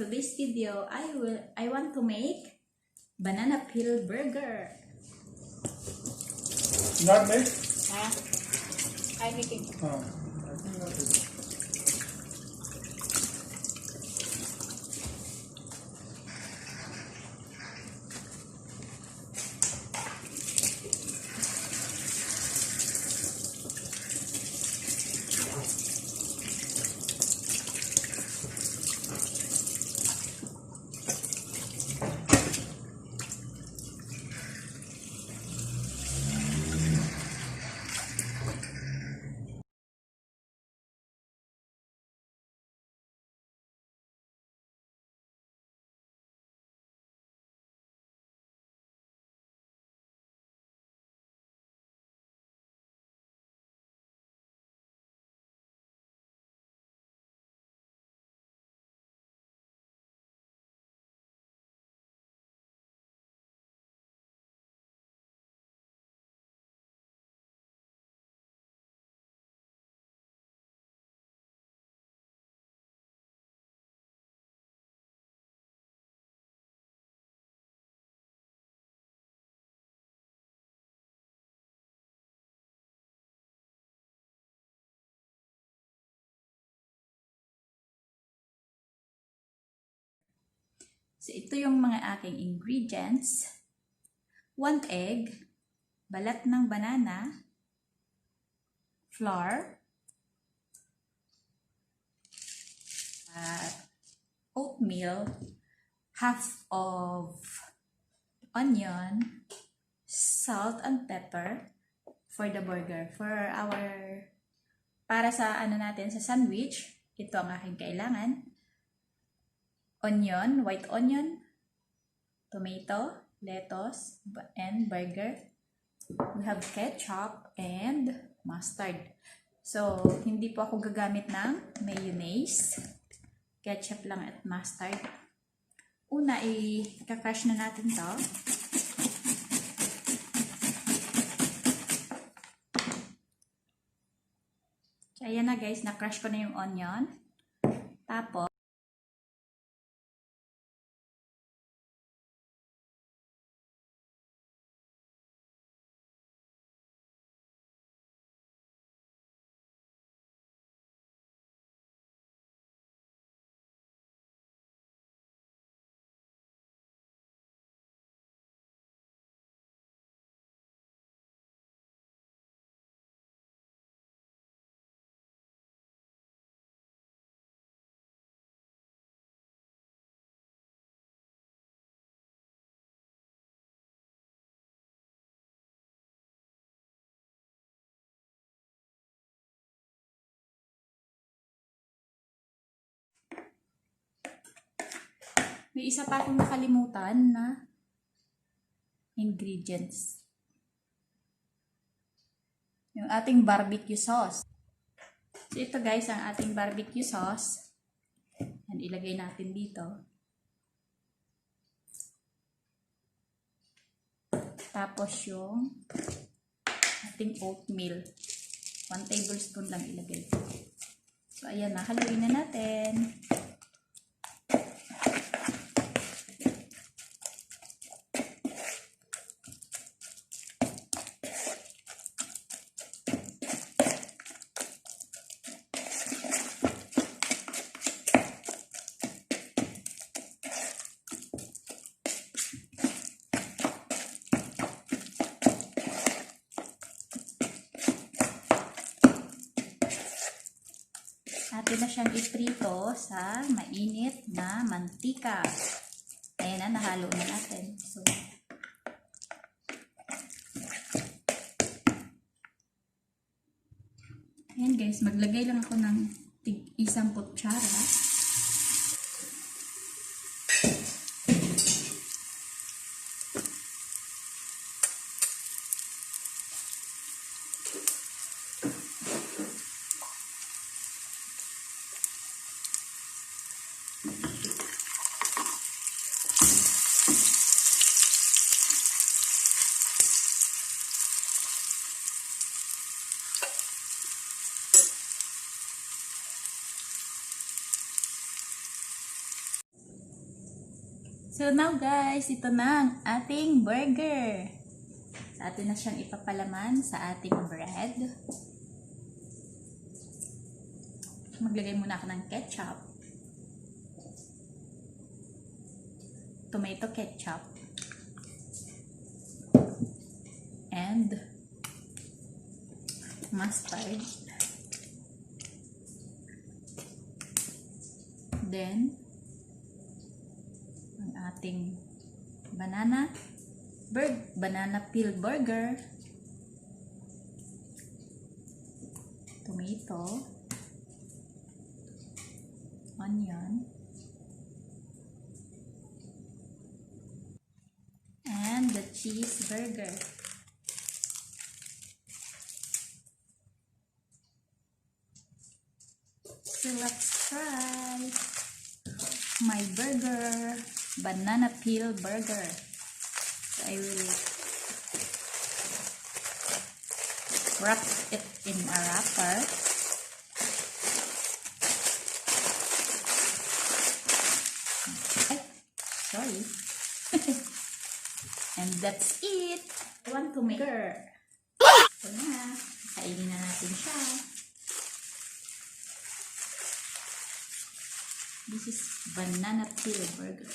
today's video, I want to make banana peel burger. Not make? Huh? I'm making. Oh, I think that is. So, ito yung mga aking ingredients. 1 egg, balat ng banana, flour, oatmeal, half of onion, salt and pepper for the burger. Para sa natin, sa sandwich, ito ang aking kailangan. Onion, white onion, tomato, lettuce, and burger. We have ketchup and mustard. So, hindi po ako gagamit ng mayonnaise. Ketchup lang at mustard. Una, i-crush na natin to. So, ayan na guys, na-crush ko na yung onion. Tapos, may isa pa akong nakalimutan na ingredients. Yung ating barbecue sauce. So, ito guys, ang ating barbecue sauce. Yan, ilagay natin dito. Tapos yung ating oatmeal. 1 tablespoon lang ilagay. So, ayan na. Haluin na natin. Atin na siyang iprito sa mainit na mantika. Ayan na, nahalo na natin. So, ayan guys, maglagay lang ako ng isang kutsara. So now guys, ito na ang ating burger. Sa atin na siyang ipapalaman sa ating bread. Maglagay muna ako ng ketchup. Tomato ketchup. And mustard. Then, ang ating banana peel burger. Tomato. Onion. And the cheeseburger. So let's try my burger, banana peel burger. So I will wrap it in a wrapper. Ay, sorry. And that's it. I want to make her. So na, kainin na natin siya. This is banana peel burger.